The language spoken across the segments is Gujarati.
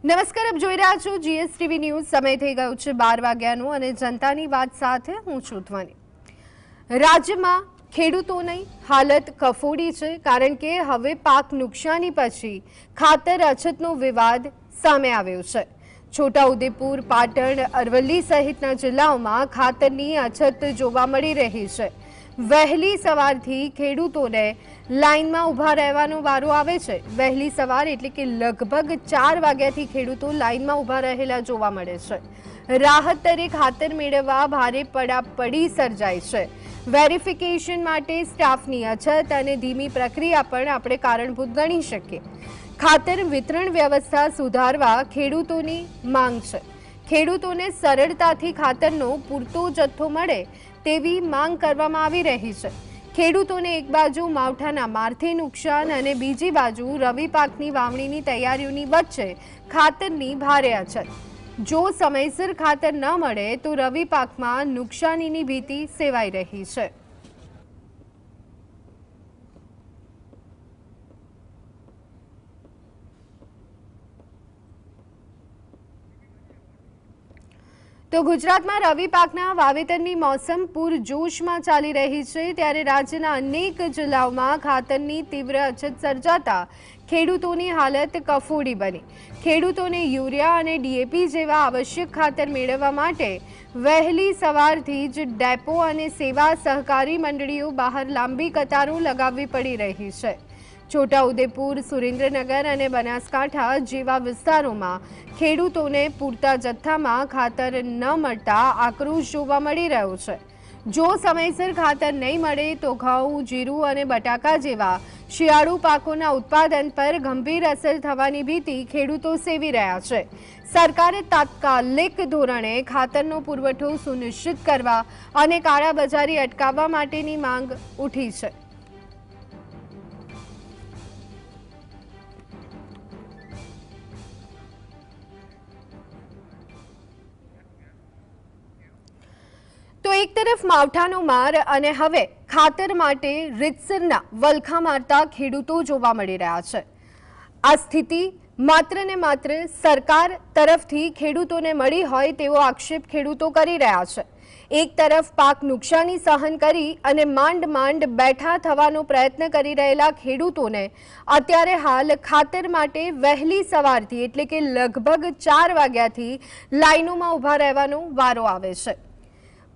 નમસ્કાર, આપ જોઈ રહ્યા છો જીએસટીવી ન્યૂઝ। સમય થઈ ગયો છે 12 વાગ્યાનો અને જનતાની વાત સાથે હું છું ધ્વની। રાજ્યમાં ખેડૂતોની હાલત કફોડી છે, કારણ કે હવે પાક નુકસાની પછી ખાતર અછતનો વિવાદ સામે આવ્યો છે। છોટાઉદેપુર, પાટણ, અરવલ્લી સહિતના જિલ્લાઓમાં ખાતરની અછત જોવા મળી રહી છે। વહેલી સવારથી ખેડૂતોને લાઇનમાં ઊભા રહેવાનો વારો આવે છે। વહેલી સવાર એટલે કે લગભગ 4 વાગ્યાથી ખેડૂતો લાઇનમાં ઊભા રહેલા જોવા મળે છે। રાહત દરે ખાતર મેળવવા ભારે પડાપડી સર્જાય છે। વેરિફિકેશન માટે સ્ટાફની અછત અને ધીમી પ્રક્રિયા પણ આપણે કારણભૂત ગણી શકીએ। ખાતર વિતરણ વ્યવસ્થા સુધારવા ખેડૂતોની માંગ છે। ખેડૂતોને સરળતાથી ખાતરનો પૂરતો જથ્થો મળે તેવી માંગ કરવામાં આવી રહી છે। ખેડૂતોને એક બાજુ માવઠાના મારથી નુકસાન અને બીજી બાજુ રવિ પાકની વાવણીની તૈયારીઓની વચ્ચે ખાતરની ભારે અછત। જો સમયસર ખાતર ન મળે તો રવિ પાકમાં નુકસાનીની ભીતિ સેવાઈ રહી છે। તો ગુજરાતમાં રવિ પાકના વાવેતરની મોસમ પૂરજોશમાં ચાલી રહી છે, ત્યારે રાજ્યના અનેક જિલ્લાઓમાં ખાતરની તીવ્ર અછત સર્જાતા ખેડૂતોની હાલત કફોડી બની। ખેડૂતોને યુરિયા અને ડીએપી જેવા આવશ્યક ખાતર મેળવવા માટે વહેલી સવારથી જ ડેપો અને સેવા સહકારી મંડળીઓ બહાર લાંબી કતારો લગાવવી પડી રહી છે। છોટાઉદેપુર, સુરેન્દ્રનગર અને બનાસકાંઠા જેવા વિસ્તારોમાં ખેડૂતોને પૂરતા જથ્થામાં ખાતર ન મળતા આક્રોશ જોવા મળી રહ્યો છે। જો સમયસર ખાતર નહીં મળે તો ઘઉં, જીરું અને બટાકા જેવા શિયાળુ પાકોના ઉત્પાદન પર ગંભીર અસર થવાની ભીતિ ખેડૂતો સેવી રહ્યા છે। સરકારે તાત્કાલિક ધોરણે ખાતરનો પુરવઠો સુનિશ્ચિત કરવા અને કાળાબજારી અટકાવવા માટેની માંગ ઉઠી છે। તો એક તરફ માવઠાનો માર અને હવે ખાતર માટે રીતસરના વલખા મારતા ખેડૂતો જોવા મળી રહ્યા છે। આ સ્થિતિ માત્ર ને માત્ર સરકાર તરફથી ખેડૂતોને મળી હોય તેવો આક્ષેપ ખેડૂતો કરી રહ્યા છે। એક તરફ પાક નુકસાની સહન કરી અને માંડ બેઠા થવાનો પ્રયત્ન કરી રહેલા ખેડૂતોને અત્યારે હાલ ખાતર માટે વહેલી સવારથી એટલે કે લગભગ 4 વાગ્યાથી લાઇનોમાં ઊભા રહેવાનો વારો આવે છે।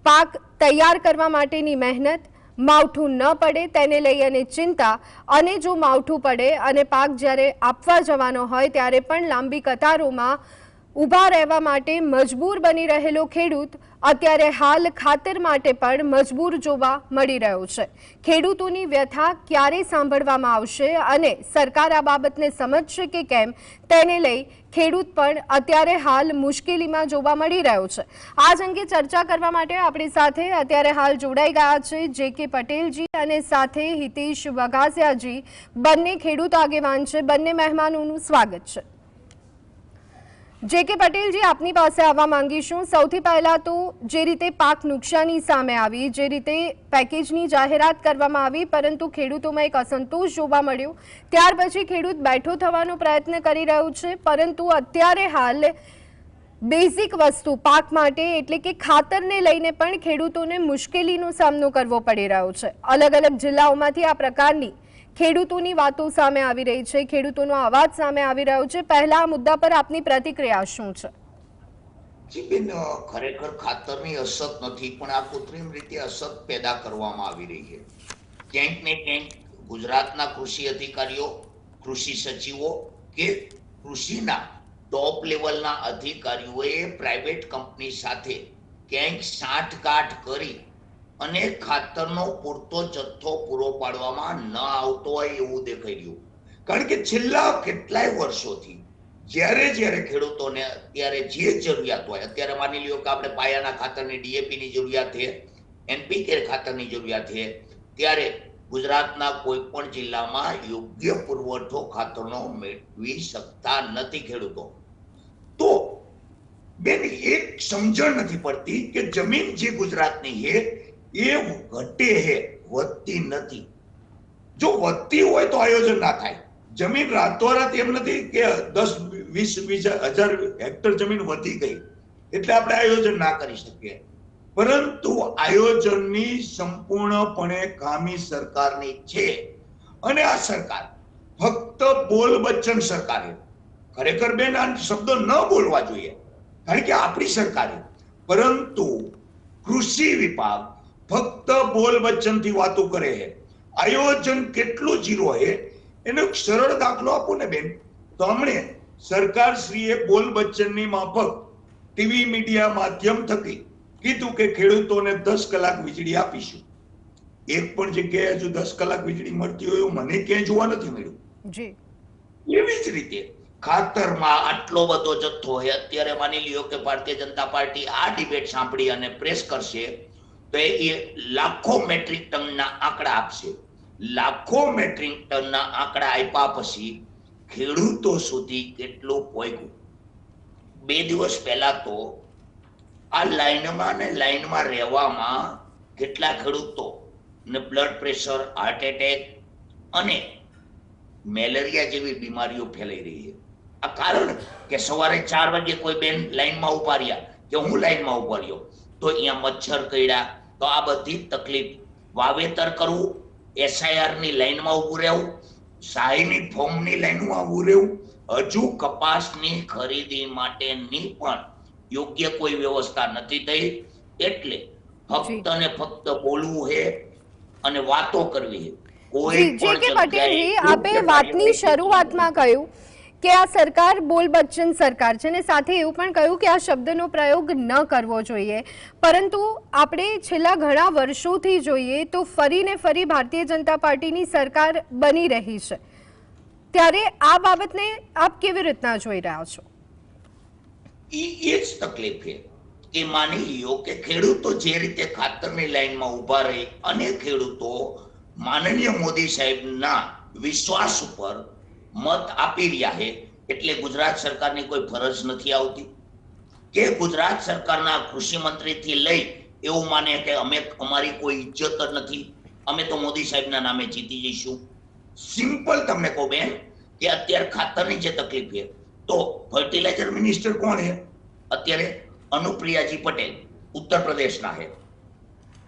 પાક તૈયાર કરવા માટેની મહેનત, માવઠું ન પડે તેને લઈ અને ચિંતા, અને જો માવઠું પડે અને પાક જ્યારે આપવા જવાનો હોય ત્યારે પણ લાંબી કતારોમાં ઊભા રહેવા માટે મજબૂર બની રહેલો ખેડૂત અત્યારે હાલ ખાતર માટે પણ મજબૂર જોવા મળી રહ્યો છે। ખેડૂતોની વ્યથા ક્યારે સાંભળવામાં આવશે અને સરકાર આ બાબતને સમજશે કે કેમ તેને લઈ ખેડૂત પણ અત્યારે હાલ મુશ્કેલીમાં જોવા મળી રહ્યો છે। આ જ અંગે ચર્ચા કરવા માટે આપણી સાથે અત્યારે હાલ જોડાઈ ગયા છે જે.કે. પટેલજી અને સાથે હિતેશ વઘાસિયાજી, બંને ખેડૂત આગેવાન છે। બંને મહેમાનોનું સ્વાગત છે। જે.કે. પટેલજી, આપની પાસે આવવા માંગીશું। સૌથી પહેલા તો જે રીતે પાક નુકસાની સામે આવી, જે રીતે પેકેજની જાહેરાત કરવામાં આવી પરંતુ ખેડૂતોમાં એક અસંતોષ જોવા મળ્યો, ત્યાર પછી ખેડૂત બેઠો થવાનો પ્રયત્ન કરી રહ્યું છે, પરંતુ અત્યારે હાલ બેઝિક વસ્તુ પાક માટે એટલે કે ખાતરને લઈને પણ ખેડૂતોને મુશ્કેલીનો સામનો કરવો પડી રહ્યો છે। અલગ અલગ જિલ્લાઓમાંથી આ પ્રકારની ખેડૂતોની વાતો સામે આવી રહી છે, ખેડૂતોનો અવાજ સામે આવી રહ્યો છે। પહેલા આ મુદ્દા પર આપની પ્રતિક્રિયા શું છે? જી બેન, ખરેખર ખાતરની અછત નથી, પણ આ કૃત્રિમ રીતે અછત પેદા કરવામાં આવી રહી છે। ક્યાંક ને ક્યાંક ગુજરાતના કૃષિ અધિકારીઓ, કૃષિ સચિવો કે કૃષિના ટોપ લેવલના અધિકારીઓએ પ્રાઇવેટ કંપની સાથે ક્યાંક સાંઠગાંઠ કરી અને ખાતરનો પૂરતો જથ્થો પૂરો પાડવામાં ન આવતો હોય એવું દેખાઈ રહ્યું। કારણ કે છેલ્લા કેટલાય વર્ષોથી જ્યારે ખેડૂતોને અત્યારે જે જરૂરિયાત હોય, અત્યારે માની લ્યો કે આપણે પાયાના ખાતરની ડીએપીની જરૂરિયાત છે, એનપીકે ખાતરની જરૂરિયાત છે, ત્યારે ગુજરાતના કોઈ પણ જિલ્લામાં યોગ્ય પુરવઠો ખાતરનો મેળવી શકતા નથી ખેડૂતો। તો બેન, એક સમજણ નથી પડતી કે જમીન જે ગુજરાતની છે એ ઘટે છે, વધતી નથી। જો વધતી હોય તો આયોજન ના થાય। જમીન રાતોરાત એમ નથી કે 10 20,000 હેક્ટર જમીન વધી ગઈ એટલે આપણે આયોજન ના કરી શકીએ. પરંતુ આયોજનની સંપૂર્ણપણે ખામી સરકારની છે. અને આ સરકાર ફક્ત બોલ બચ્ચન સરકારે, ખરેખર બેન આ શબ્દો ન બોલવા જોઈએ કારણ કે આપણી સરકારે, પરંતુ કૃષિ વિભાગ ફક્ત બોલ બચ્ચનથી વાતો કરે છે. આયોજન કેટલું જીરો છે એનો એક સરળ દાખલો આપો ને બેન. તો હમણે સરકારશ્રીએ બોલ બચ્ચનની માફક ટીવી મીડિયા માધ્યમ થકી કીધું કે ખેડૂતોને 10 કલાક વીજળી આપીશું. એક પણ જગ્યાએ હજુ 10 કલાક વીજળી મળતી હોય એવું મને ક્યાંય જોવા નથી મળ્યું. એવી જ રીતે ખાતરમાં આટલો બધો જથ્થો હોય. અત્યારે માની લ્યો કે ભારતીય જનતા પાર્ટી આ ડિબેટ સાંભળી અને પ્રેસ કરશે તો એ લાખો મેટ્રિક ટનના આંકડા આપશે. લાખો મેટ્રિક ટનના આંકડા આપ્યા પછી ખેડૂતો સુધી કેટલું પહોંચ્યું? 2 દિવસ પહેલા તો આ લાઈનમાં રહેવામાં કેટલા ખેડૂતો ને બ્લડ પ્રેશર, હાર્ટ એટેક અને મેલેરિયા જેવી બીમારીઓ ફેલાઈ રહી છે. આ કારણ કે સવારે 4 વાગે કોઈ બેન લાઈનમાં ઉભા રહ્યા કે હું લાઈનમાં ઉભા રહ્યો તો અહીંયા મચ્છર કરડ્યા. તો આ બધી તકલીફ. વાવેતર કરવું, SIR ની લાઈનમાં ઉભું રહેવું, સહાયની ફોર્મની લાઈનમાં ઉભું રહેવું, હજુ કપાસની ખરીદી માટેની પણ યોગ્ય કોઈ વ્યવસ્થા નથી થઈ. એટલે ફક્ત ને ફક્ત બોલવું છે અને વાતો કરવી છે. પટેલજી, આપે વાતની શરૂઆતમાં કહ્યું કે આ સરકાર બોલ બચ્ચન સરકાર છે અને સાથે એવું પણ કહ્યું કે આ શબ્દનો પ્રયોગ ન કરવો જોઈએ. પરંતુ આપણે છેલ્લા ઘણા વર્ષોથી જોઈએ તો ફરીને ફરી ભારતીય જનતા પાર્ટીની સરકાર બની રહી છે. ત્યારે આ બાબતને આપ કેવી રીતના જોઈ રહ્યા છો? એ જ તકલીફ છે કે માની લ્યો કે ખેડૂતો જે રીતે ખાતરની લાઈનમાં ઉભા રહી અને ખેડૂતો માનનીય મોદી સાહેબના વિશ્વાસ ઉપર મત આપી રહ્યા છે. એટલે ગુજરાત સરકારની કોઈ ફરજ નથી આવતી કે ગુજરાત સરકારના કૃષિ મંત્રીથી લઈ એવું માને કે અમારી કોઈ ઇજ્જત જ નથી, અમે તો મોદી સાહેબના નામે જીતી જઈશું. સિમ્પલ તમને કહું બેન કે અત્યારે ખાતરની જે તકલીફ છે તો ફર્ટિલાઇઝર મિનિસ્ટર કોણ છે અત્યારે? અનુપ્રિયાજી પટેલ, ઉત્તર પ્રદેશના છે.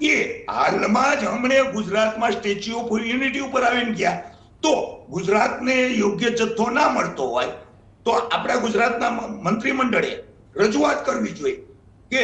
એ હાલમાં જ હમણે ગુજરાતમાં સ્ટેચ્યુ ઓફ યુનિટી ઉપર આવીને ગયા. તો ગુજરાતને યોગ્ય જથ્થો ના મળતો હોય તો આપણા ગુજરાતના મંત્રીમંડળે રજૂઆત કરવી જોઈએ કે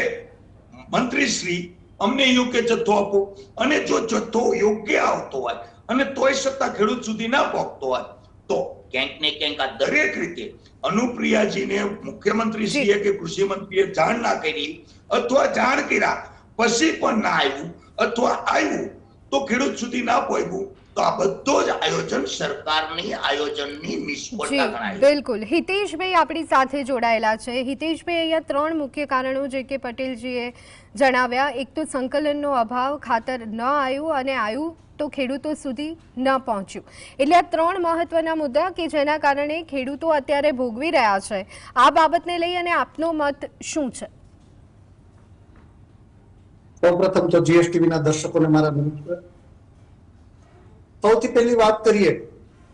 મંત્રીશ્રી અમને યોગ્ય જથ્થો આપો. અને જો જથ્થો યોગ્ય આવતો હોય અને તોય છતાં ખેડૂત સુધી ના પહોંચતો હોય તો ક્યાંક ને ક્યાંક આ દરેક રીતે અનુપ્રિયાજીને મુખ્યમંત્રીશ્રીએ કે કૃષિ મંત્રીએ જાણ ના કરી અથવા જાણ કર્યા પછી પણ ના આવ્યું અથવા આવ્યું તો ખેડૂત સુધી ના પહોંચ્યું તો આ બધો જ આયોજન સરકારની આયોજનની નિષ્ફળતા ગણાય. બિલકુલ. હિતેશભાઈ આપણી સાથે જોડાયેલા છે. હિતેશભાઈ, અહીંયા 3 મુખ્ય કારણો જે કે પટેલજીએ જણાવ્યા. એક તો સંકલનનો અભાવ, ખાતર ન આવ્યું અને આવ્યું તો ખેડૂતો સુધી ન પહોંચ્યું. એટલે આ 3 મહત્વના મુદ્દા કે જેના કારણે ખેડૂતો અત્યારે ભોગવી રહ્યા છે. આ બાબતને લઈ અને આપનો મત શું છે? સૌપ્રથમ તો GSTV ના દર્શકોને મારા નમસ્કાર. સૌથી પહેલી વાત કરીએ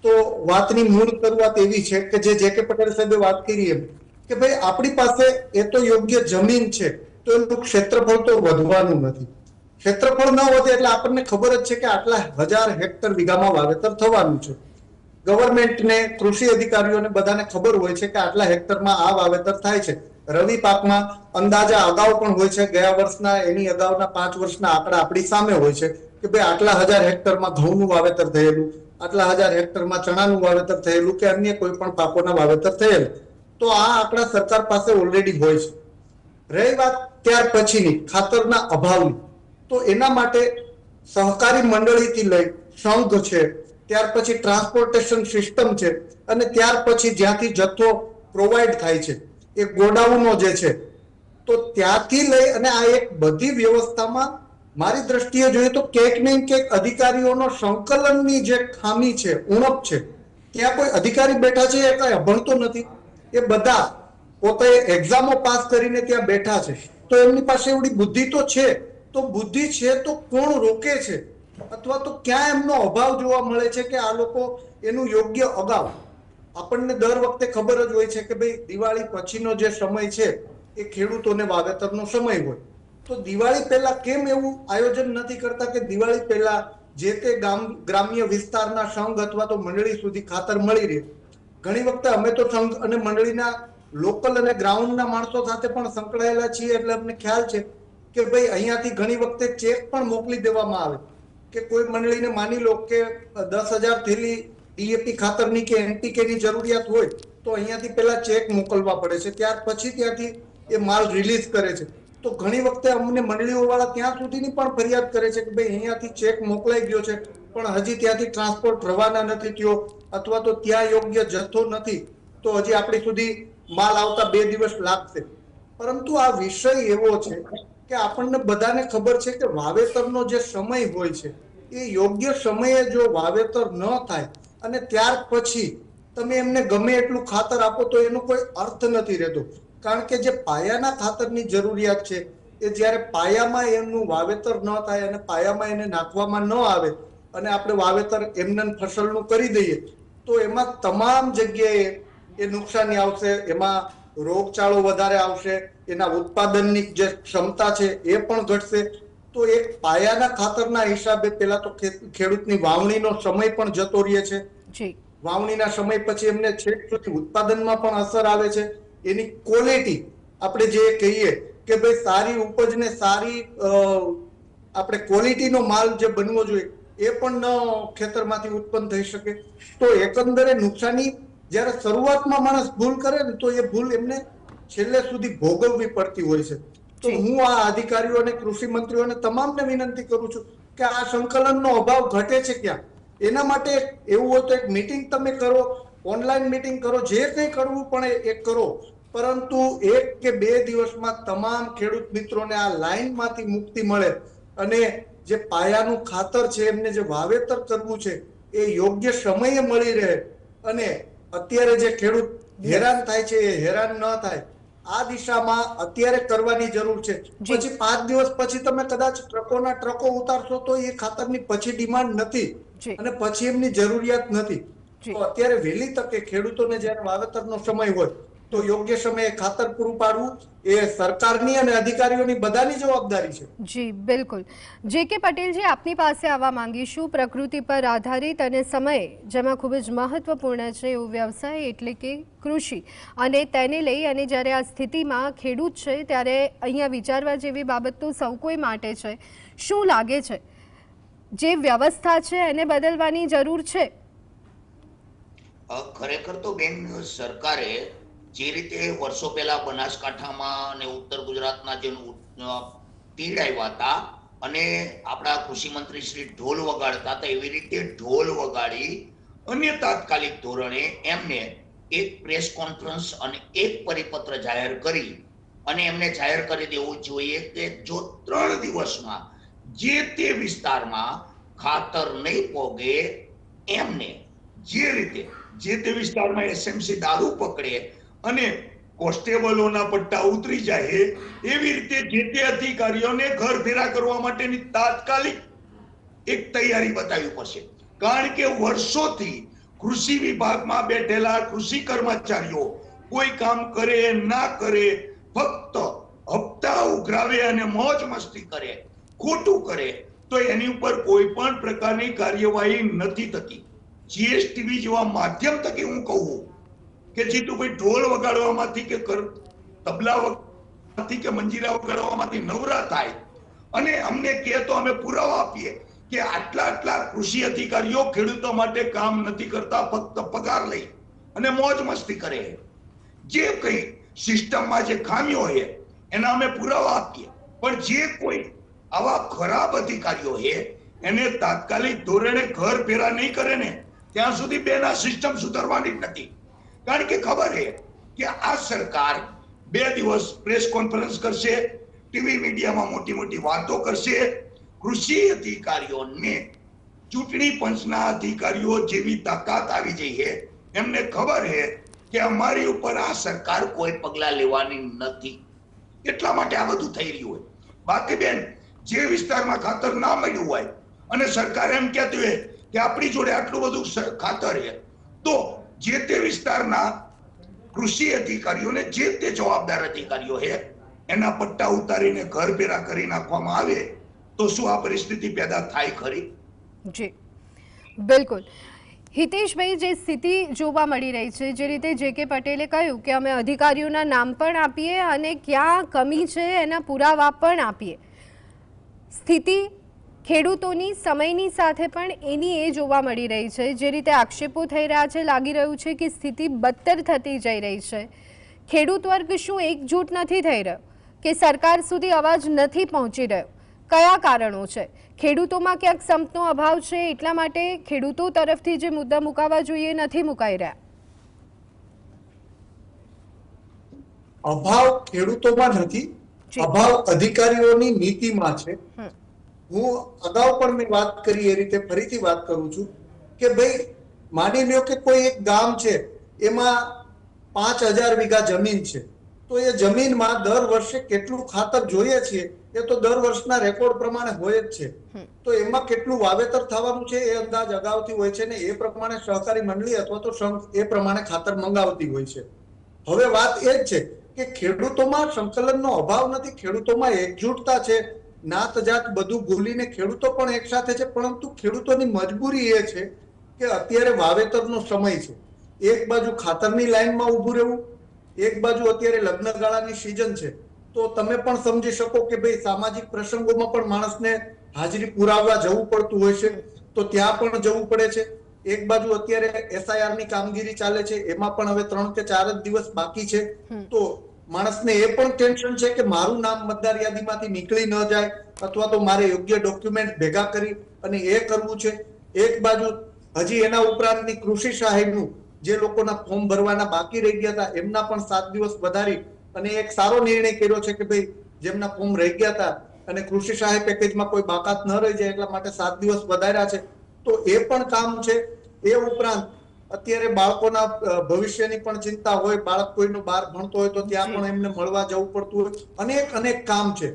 તો વાતની મૂળ શરૂઆત એવી છે કે જે કે પટેલ સાહેબે વાત કરી એમ કે ભાઈ આપણી પાસે એ તો યોગ્ય જમીન છે તો એનું ક્ષેત્રફળ તો વધવાનું નથી. ક્ષેત્રફળ ન વધે એટલે આપણને ખબર જ છે કે આટલા 1000 હેક્ટર વીઘામાં વાવેતર થવાનું છે. ગવર્મેન્ટને, કૃષિ અધિકારીઓને બધાને ખબર હોય છે કે આટલા હેક્ટરમાં આ વાવેતર થાય છે. રવિ પાકમાં અંદાજા અગાઉ પણ હોય છે. ગયા વર્ષના એની અગાઉના 5 વર્ષના આંકડા આપણી સામે હોય છે કે ભાઈ આટલા 1000 હેક્ટરમાં ઘઉંનું વાવેતર થયેલું, આટલા 1000 હેક્ટરમાં ચણાનું વાવેતર થયેલું કે અન્ય કોઈ પણ પાકોના વાવેતર થયેલું. તો આ આંકડા સરકાર પાસે ઓલરેડી હોય છે. રહી વાત ત્યાર પછીની ખાતરના અભાવની, તો એના માટે સહકારી મંડળીથી લઈ સંઘ છે, ત્યાર પછી ટ્રાન્સપોર્ટેશન સિસ્ટમ છે અને ત્યાર પછી જ્યાંથી જથ્થો પ્રોવાઈડ થાય છે એ ગોડાઉનો જે છે તો ત્યાંથી લઈ અને આ એક બધી વ્યવસ્થામાં મારી દ્રષ્ટિએ જોઈએ તો ક્યાંક ને ક્યાંક અધિકારીઓનો સંકલનની જે ખામી છે, ઉણપ છે. ત્યાં કોઈ અધિકારી બેઠા છે એ કઈ અભણતો નથી. એ બધા પોતે એક્ઝામો પાસ કરીને ત્યાં બેઠા છે તો એમની પાસે એવડી બુદ્ધિ તો છે. તો બુદ્ધિ છે તો કોણ રોકે છે અથવા તો ક્યાં એમનો અભાવ જોવા મળે છે કે આ લોકો એનું યોગ્ય અગાઉ આપણને દર વખતે ખબર જ હોય છે કે ભાઈ દિવાળી પછીનો જે સમય છે એ ખેડૂતોને વાવેતરનો સમય હોય. તો દિવાળી પહેલા કેમ એવું આયોજન નથી કરતા કે દિવાળી પહેલા જે તે ગ્રામ્ય વિસ્તારના સંઘ અથવા તો મંડળી સુધી ખાતર મળી રહે? ઘણી વખતે અમે તો સંઘ અને મંડળીના લોકલ અને ગ્રાઉન્ડના માણસો સાથે પણ સંકળાયેલા છીએ, એટલે અમને ખ્યાલ છે કે ભાઈ અહીંયાથી ઘણી વખતે ચેક પણ મોકલી દેવામાં આવે કે કોઈ મંડળીને માની લો કે 10,000 થેલી ડીએપી ખાતરની કે એનપીકેની જરૂરિયાત હોય તો અહીંયાથી પહેલા ચેક મોકલવા પડે છે, ત્યાર પછી ત્યાંથી એ માલ રિલીઝ કરે છે. તો ઘણી વખતે અમને મંડળીઓ વાળા ત્યાં સુધીની પણ ફરિયાદ કરે છે કે ભાઈ અહીંયાથી ચેક મોકલાઈ ગયો છે પણ હજી ત્યાંથી ટ્રાન્સપોર્ટ રવાના નથી થયો અથવા તો ત્યાં યોગ્ય જથ્થો નથી, તો હજી આપણી સુધી માલ આવતા 2 દિવસ લાગશે. પરંતુ આ વિષય એવો છે કે આપણને બધાને ખબર છે કે વાવેતરનો જે સમય હોય છે એ યોગ્ય સમયે જો વાવેતર ન થાય અને ત્યાર પછી તમે એમને ગમે એટલું ખાતર આપો તો એનો કોઈ અર્થ નથી રહેતો. કારણ કે જે પાયાના ખાતરની જરૂરિયાત છે એ જ્યારે પાયામાં એનું વાવેતર ન થાય અને પાયામાં એને નાખવામાં ન આવે અને આપણે વાવેતર એમને ફસલનું કરી દઈએ તો એમાં તમામ જગ્યાએ એ નુકસાની આવશે, એમાં રોગચાળો વધારે આવશે, એના ઉત્પાદનની જે ક્ષમતા છે એ પણ ઘટશે. તો એક પાયાના ખાતરના હિસાબે પેલા તો ખેડૂતની વાવણીનો સમય પણ જતો રહે છે. વાવણીના સમય પછી એમને છેક સુધી ઉત્પાદનમાં પણ અસર આવે છે. એની ક્વોલિટી આપણે જે કહીએ કે ભાઈ સારી ઉપજ ને સારી આપણે ક્વોલિટીનો માલ જે બનવો જોઈએ એ પણ ખેતરમાંથી ઉત્પન્ન થઈ શકે. તો એકંદરે નુકસાની જ્યારે શરૂઆતમાં માણસ ભૂલ કરે ને તો એ ભૂલ એમને છેલ્લે સુધી ભોગવવી પડતી હોય છે. તો હું આ અધિકારીઓ અને કૃષિ મંત્રીઓને તમામને વિનંતી કરું છું કે આ સંકલનનો અભાવ ઘટે છે ક્યાં, એના માટે એવું હોય તો એક મીટિંગ તમે કરો, ઓનલાઈન મીટિંગ કરો, જે કંઈ કરવું પણ એ કરો, પરંતુ 1 કે 2 દિવસમાં તમામ ખેડૂત મિત્રોને આ લાઈનમાંથી મુક્તિ મળે અને જે પાયાનું ખાતર છે એમને જે વાવેતર કરવું છે એ યોગ્ય સમયે મળી રહે અને અત્યારે જે ખેડૂત હેરાન થાય છે એ હેરાન ન થાય. આ દિશામાં અત્યારે કરવાની જરૂર છે. પછી 5 દિવસ પછી તમે કદાચ ટ્રકોના ટ્રકો ઉતારશો તો એ ખાતરની પછી ડિમાન્ડ નથી અને પછી એમની જરૂરિયાત નથી. તો અત્યારે વહેલી તકે ખેડૂતોને જ્યારે વાવેતરનો સમય હોય તો યોગ્ય સમયે ખાતર પૂરું પાડવું એ સરકારની અને અધિકારીઓની બધાની જવાબદારી છે. જી બિલકુલ. જે કે પટેલજી, આપની પાસે આવવા માંગીશું. પ્રકૃતિ પર આધારિત અને સમય જેમાં ખૂબ જ મહત્વપૂર્ણ છે એવું વ્યવસાય એટલે કે કૃષિ, અને તેને લઈ અને જ્યારે આ સ્થિતિમાં ખેડૂત છે ત્યારે અહીંયા વિચારવા જેવી બાબત તો સૌ કોઈ માટે છે. શું લાગે છે જે વ્યવસ્થા છે એને બદલવાની જરૂર છે? ખરેખર તો બેન, સરકારે જે રીતે વર્ષો પહેલા બનાસકાંઠામાં અને ઉત્તર ગુજરાતના જે તીડ આવ્યા હતા અને આપણા કૃષિ મંત્રી શ્રી ઢોલ વગાડતા હતા એવી રીતે ઢોલ વગાડી અને તાત્કાલિક ધોરણે એમને એક પ્રેસ કોન્ફરન્સ અને એક પરિપત્ર જાહેર કરી અને એમને જાહેર કરી દેવું જોઈએ કે જો 3 દિવસમાં જે તે વિસ્તારમાં ખાતર નહીં પોગે એમને જે રીતે જે તે વિસ્તારમાં એસએમસી દારૂ પકડે અને કોન્સ્ટેબલોના પટ્ટા ઉતરી જાય એવી રીતે જે તે અધિકારીઓને ઘર ભેરા કરવા માટેની તાત્કાલિક એક તૈયારી બતાવવી પડશે. કારણ કે વર્ષોથી કૃષિ વિભાગમાં બેઠેલા કૃષિ કર્મચારીઓ કોઈ કામ કરે ના કરે, ફક્ત હપ્તા ઉઘરાવે અને મોજ મસ્તી કરે, ખોટું કરે, તો એની ઉપર કોઈ પણ પ્રકારની કાર્યવાહી નથી થતી. જીએસટીવી જેવા માધ્યમ થકી હું કહું કે જીતુભાઈ ઢોલ વગાડવામાંથી કે તબલા વગાડવાથી કે મંજીરા વગાડવામાંથી નવરા થાય અને અમને કહે તો અમે પુરાવા આપીએ કે આટલા કૃષિ અધિકારીઓ ખેડૂતો માટે કામ નથી કરતા, ફક્ત પગાર લઈ અને મોજ મસ્તી કરે. જે કંઈ સિસ્ટમમાં જે ખામીઓ હોય એના અમે પુરાવા આપીએ, પણ જે કોઈ આવા ખરાબ અધિકારીઓ છે એને તાત્કાલિક ધોરણે ઘર ભેરા નહીં કરે ને ત્યાં સુધી બેન આ સિસ્ટમ સુધારવાની જ નથી. કારણ કે ખબર છે કે આ સરકાર 2 દિવસ પ્રેસ કોન્ફરન્સ કરશે, ટીવી મીડિયામાં મોટી મોટી વાતો કરશે. કૃષિ અધિકારીઓને ચૂંટણી પંચના અધિકારીઓ જેવી તાકાત આવી જઈ છે. એમને ખબર છે કે અમારી ઉપર આ સરકાર કોઈ પગલા લેવાની નથી, એટલા માટે આ બધું થઈ રહ્યું હોય. બાકી બેન, જે વિસ્તારમાં ખાતર ના મળ્યું હોય અને સરકાર એમ કહેતી હોય કે આપણી જોડે આટલું બધું ખાતર છે, તો જે તે વિસ્તારના કૃષિ અધિકારીઓને જે તે જવાબદાર અધિકારીઓ છે એના પટ્ટા ઉતારીને ઘર ભેરા કરી નાખવામાં આવે તો શું આ પરિસ્થિતિ પેદા થાય ખરી? જી બિલકુલ. હિતેશભાઈ, જે સ્થિતિ જોવા મળી રહી છે, જે રીતે જે.કે. પટેલે કહ્યું કે અમે અધિકારીઓના નામ પણ આપીએ અને ક્યાં કમી છે એના પુરાવા પણ આપીએ, સ્થિતિ ખેડૂતોની સમયની સાથે પણ એની એ જોવા મળી રહી છે. જે રીતે આક્ષેપો થઈ રહ્યા છે, લાગી રહ્યું છે કે સ્થિતિ બદતર થતી જઈ રહી છે. ખેડૂત વર્ગ શું એકજૂટ નથી થઈ રહ્યો કે સરકાર સુધી અવાજ નથી પહોંચી રહ્યો? કયા કારણો છે? ખેડૂતોમાં ક્યાંક સંપનો અભાવ છે, એટલા માટે ખેડૂતો તરફથી જે મુદ્દા મુકાવા જોઈએ નથી મુકાઈ રહ્યા? અભાવ ખેડૂતોમાં નથી, અભાવ અધિકારીઓની નીતિમાં છે. હું અગાઉ પણ મેં વાત કરી એ રીતે ફરીથી વાત કરું છું કે ભાઈ માની લ્યો કે કોઈ એક ગામ છે, એમાં 5000 વીઘા જમીન છે, તો એ જમીનમાં દર વર્ષે કેટલું ખાતર જોઈએ છે એ તો દર વર્ષના રેકોર્ડ પ્રમાણે હોય જ છે. તો એમાં કેટલું વાવેતર થવાનું છે એ અંદાજ અગાઉથી હોય છે ને એ પ્રમાણે સહકારી મંડળી અથવા તો સંઘ એ પ્રમાણે ખાતર મંગાવતી હોય છે. હવે વાત એ જ છે કે ખેડૂતોમાં સંકલનનો અભાવ નથી, ખેડૂતોમાં એકજૂટતા છે, નાત જાત બધું ભૂલીને ખેડૂતો પણ એક સાથે છે, પરંતુ ખેડૂતોની મજબૂરી એ છે કે અત્યારે વાવેતરનો સમય છે. એક બાજુ ખાતરની લાઈનમાં ઊભું રહેવું, એક બાજુ અત્યારે લગ્નગાળાની સિઝન છે, તો તમે પણ સમજી શકો કે ભાઈ સામાજિક પ્રસંગોમાં પણ માણસને હાજરી પુરાવવા જવું પડતું હોય છે, તો ત્યાં પણ જવું પડે છે. એક બાજુ અત્યારે SIR ની કામગીરી ચાલે છે, એમાં પણ હવે 3 કે 4 જ દિવસ બાકી છે, તો માણસને એ પણ ટેન્શન છે કે મારું નામ મતદાર યાદીમાંથી નીકળી ન જાય અથવા તો મારે યોગ્ય ડોક્યુમેન્ટ ભેગા કરી અને એ કરવું છે. એક બાજુ હજી એના ઉપરાંતની કૃષિ સહાયનું જે લોકોના ફોર્મ ભરવાના બાકી રહી ગયા હતા એમના પણ 7 દિવસ વધારી અને એક સારો નિર્ણય કર્યો છે કે ભાઈ જેમના ફોર્મ રહી ગયા હતા અને કૃષિ સહાય પેકેજમાં કોઈ બાકાત ન રહી જાય એટલા માટે 7 દિવસ વધાર્યા છે, તો એ પણ કામ છે. એ ઉપરાંત અત્યારે બાળકોના ભવિષ્યની પણ ચિંતા હોય, બાળક કોઈનો બહાર ભણતો હોય તો ત્યાં પણ એમને મળવા જવું પડતું હોય, અનેક કામ છે.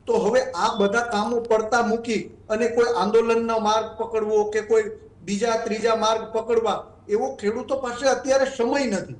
તો હવે આ બધા કામો પડતા મૂકી અને કોઈ આંદોલનનો માર્ગ પકડવો કે કોઈ બીજા ત્રીજા માર્ગ પકડવા એવો ખેડૂતો પાસે અત્યારે સમય નથી.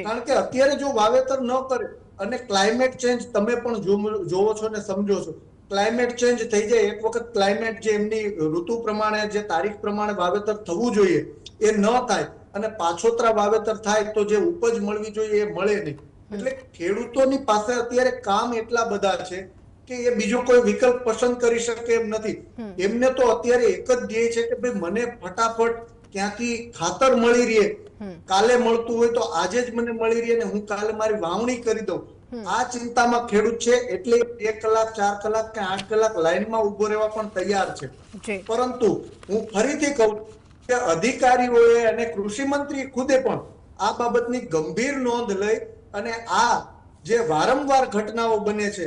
કારણ કે અત્યારે જો વાવેતર ન કરે અને ક્લાઇમેટ ચેન્જ તમે પણ જોવો છો ને સમજો છો, ક્લાઇમેટ ચેન્જ થઈ જાય, એક વખત ક્લાઇમેટ જે એમની ઋતુ પ્રમાણે જે તારીખ પ્રમાણે વાવેતર થવું જોઈએ એ ન થાય અને પાછોતરા વાવેતર થાય તો જે ઉપજ મળવી જોઈએ એ મળે નહીં. એટલે ખેડૂતોની પાસે અત્યારે કામ એટલા બધા છે કે એ બીજો કોઈ વિકલ્પ પસંદ કરી શકે એમ નથી. એમને તો અત્યારે એક જ ધ્યેય છે કે ભાઈ મને ફટાફટ ક્યાંથી ખાતર મળી રહે, કાલે મળતું હોય તો આજે જ મને મળી રહે ને હું કાલે મારી વાવણી કરી દઉં, આ ચિંતામાં ખેડૂત છે. એટલે 2 કલાક 4 કલાક કે 8 કલાક લાઈનમાં ઉભો રહેવા પણ તૈયાર છે. પરંતુ હું ફરીથી કહું કે અધિકારીઓએ અને કૃષિ મંત્રી ખુદે પણ આ બાબતની ગંભીર નોંધ લઈ અને આ જે વારંવાર ઘટનાઓ બને છે,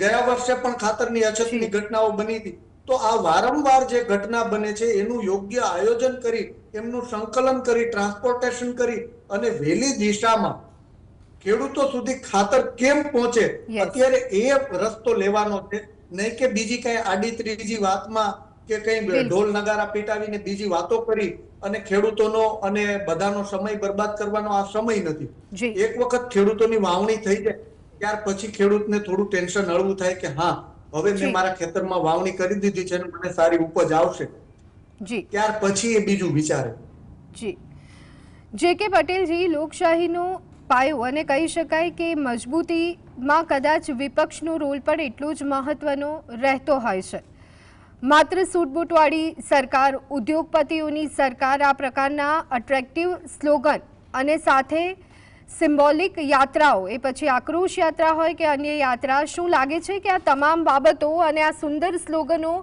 ગયા વર્ષે પણ ખાતરની અછતની ઘટનાઓ બની હતી, તો આ વારંવાર જે ઘટના બને છે એનું યોગ્ય આયોજન કરી, એમનું સંકલન કરી, ટ્રાન્સપોર્ટેશન કરી અને વહેલી દિશામાં ખેડૂતો સુધી ખાતર કેમ પહોંચે અત્યારે એ રસ્તો લેવાનો છે, નહીં કે બીજી કઈ આડી ત્રીજી વાતમાં કે કઈ ઢોલ નગારા પીટાવીને બીજી વાતો કરી અને ખેડૂતોનો અને બધાનો સમય બરબાદ કરવાનો આ સમય નથી. એક વખત ખેડૂતોની વાવણી થઈ જાય ત્યાર પછી ખેડૂતને થોડું ટેન્શન હળવું થાય કે હા હવે મેં મારા ખેતરમાં વાવણી કરી દીધી છે અને મને સારી ઉપજ આવશે, ત્યાર પછી એ બીજું વિચારે. જી જે.કે. પટેલજી, લોકશાહીનો પાયો અને કહી શકાય કે મજબૂતીમાં કદાચ વિપક્ષનો રોલ પણ એટલો જ મહત્વનો રહેતો હોય છે. માત્ર સૂટબૂટવાળી સરકાર, ઉદ્યોગપતિઓની સરકાર, આ પ્રકારના અટ્રેક્ટિવ સ્લોગન અને સાથે સિમ્બોલિક યાત્રાઓ, એ પછી આક્રોશ યાત્રા હોય કે અન્ય યાત્રા, શું લાગે છે કે આ તમામ બાબતો અને આ સુંદર સ્લોગનો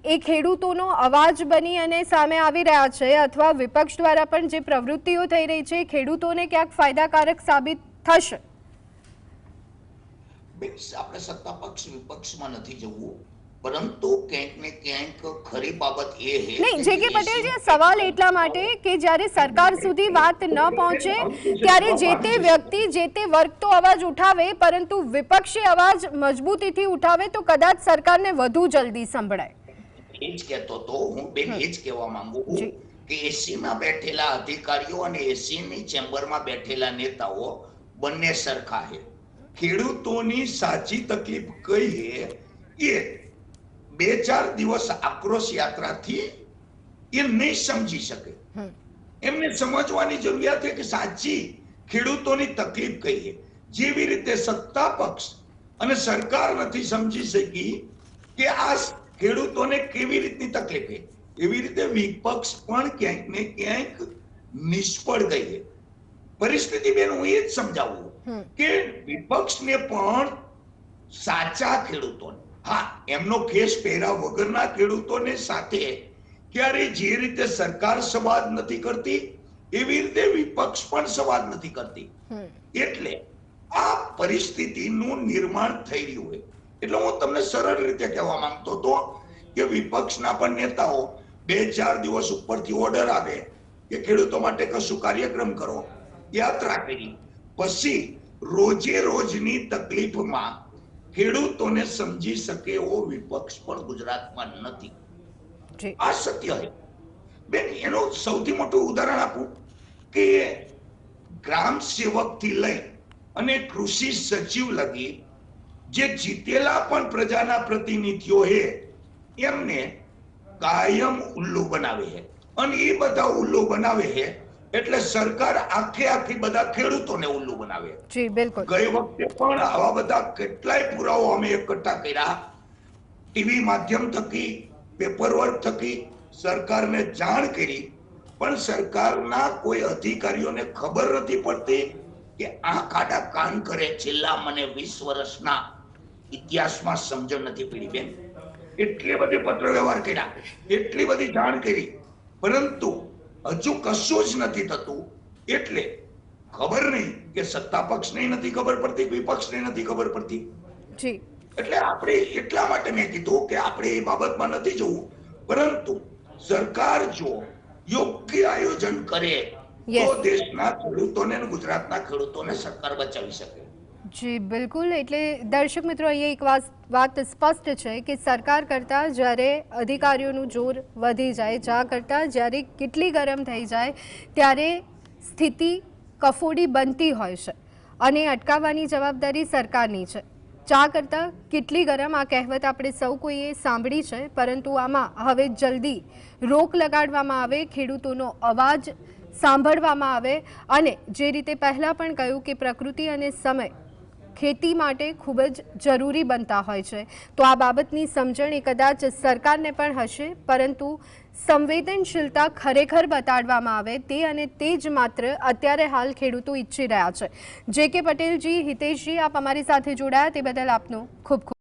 એ ખેડૂતોનો અવાજ બની અને સામે આવી રહ્યા છે અથવા વિપક્ષ દ્વારા પણ જે પ્રવૃત્તિઓ થઈ રહી છે ખેડૂતોને ક્યાંક ફાયદાકારક સાબિત થશે? આપણે સત્તા પક્ષ વિપક્ષમાં નથી જવું, પરંતુ ક્યાંક ને ક્યાંક ખરી બાબત એ છે નહીં જે.કે. પટેલજી, સવાલ એટલા માટે કે જ્યારે સરકાર સુધી વાત ન પહોંચે ત્યારે જે તે વ્યક્તિ, જે તે વર્ગ તો અવાજ ઉઠાવે, પરંતુ વિપક્ષી અવાજ મજબૂતીથી ઉઠાવે તો કદાચ સરકારને વધુ જલ્દી સંભળાય. એ જ કહેતો તો હું બેન, એ જ કહેવા માંગુ કે એસીમાં બેઠેલા અધિકારીઓ અને એસીની ચેમ્બરમાં બેઠેલા નેતાઓ બંને સરખા છે. ખેડૂતોની સાચી તકલીફ કઈ છે એ 2-4 દિવસ આક્રોશ યાત્રાથી એ નહીં સમજી શકે. એમને સમજવાની જરૂરિયાત છે કે સાચી ખેડૂતોની તકલીફ કઈ છે. જેવી રીતે સત્તા પક્ષ અને સરકાર નથી સમજી શકી કે આ ખેડૂતોને કેવી રીતની તકલીફ છે, એવી રીતે વિપક્ષ પણ ક્યાંક ને ક્યાંક નિષ્ફળ ગઈ છે. પરિસ્થિતિ બેન હું એ જ સમજાવું કે વિપક્ષને પણ સાચા ખેડૂતોને, હા એમનો કેસ પહેર્યા વગરના ખેડૂતોને સાથે ક્યારે જે રીતે સરકાર સંવાદ નથી કરતી એવી રીતે વિપક્ષ પણ સંવાદ નથી કરતી. એટલે આ પરિસ્થિતિનું નિર્માણ થઈ રહ્યું છે. એટલે હું તમને સરળ રીતે કહેવા માંગતો હતો કે વિપક્ષના પણ નેતાઓ 2-4 દિવસ ઉપરથી ઓર્ડર આવે કે ખેડૂતો માટે કશું કાર્યક્રમ કરો, યાત્રા કરી, પછી રોજે રોજની તકલીફમાં ખેડૂતોને સમજી શકે એવો વિપક્ષ પણ ગુજરાતમાં નથી. આ સત્ય છે બેન. એનું સૌથી મોટું ઉદાહરણ આપું કે ગ્રામ સેવક થી લઈ અને કૃષિ સચિવ લગી જે જીતેલા પણ પ્રજાના પ્રતિનિધિઓ છે એમને કાયમ ઉલ્લુ બનાવે છે. અને એ બધા ઉલ્લુ બનાવે છે એટલે સરકાર આખી બધા ખેડૂતોને ઉલ્લુ બનાવે. જી બિલકુલ. ગઈ વખતે પણ આવા બધા કેટલાય પુરાવો અમે એકઠા કર્યા, ટીવી માધ્યમ થકી, પેપર વર્ક થકી સરકારને જાણ કરી, પણ સરકારના કોઈ અધિકારીઓને ખબર નથી પડતી કે આંખ આડા કાન કરે. છેલ્લા મને 20 વર્ષના ઇતિહાસમાં સમજણ નથી પડી બેન. એટલી બધી પત્ર વ્યવહાર કર્યા, એટલી બધી જાણ કરી, પરંતુ હજુ કશું જ નથી થતું. એટલે ખબર નહીં કે સત્તા પક્ષને નથી ખબર પડતી, વિપક્ષને નથી ખબર પડતી. જી. એટલે આપણે એટલા માટે મેં કીધું કે આપણે એ બાબતમાં નથી જવું, પરંતુ સરકાર જો યોગ્ય આયોજન કરે તો દેશના ખેડૂતોને અને ગુજરાતના ખેડૂતોને સરકાર બચાવી શકે. જી બિલકુલ. એટલે દર્શક મિત્રો, અહીંયા એક વાત સ્પષ્ટ છે કે સરકાર કરતાં જ્યારે અધિકારીઓનું જોર વધી જાય, ચા કરતાં જ્યારે કેટલી ગરમ થઈ જાય ત્યારે સ્થિતિ કફોડી બનતી હોય છે અને અટકાવવાની જવાબદારી સરકારની છે. ચા કરતાં કેટલી ગરમ, આ કહેવત આપણે સૌ કોઈએ સાંભળી છે, પરંતુ આમાં હવે જલ્દી રોક લગાડવામાં આવે, ખેડૂતોનો અવાજ સાંભળવામાં આવે અને જે રીતે પહેલાં પણ કહ્યું કે પ્રકૃતિ અને સમય ખેતી માટે ખૂબ જ જરૂરી બનતા હોય છે. તો આ બાબતની સમજણ એ કદાચ સરકારને પણ હશે, પરંતુ સંવેદનશીલતા ખરેખર બતાડવામાં આવે તે અને તે જ માત્ર અત્યારે હાલ ખેડૂતો ઈચ્છી રહ્યા છે. જે કે પટેલજી, હિતેશજી, આપ અમારી સાથે જોડાયા તે બદલ આપનો ખૂબ ખૂબ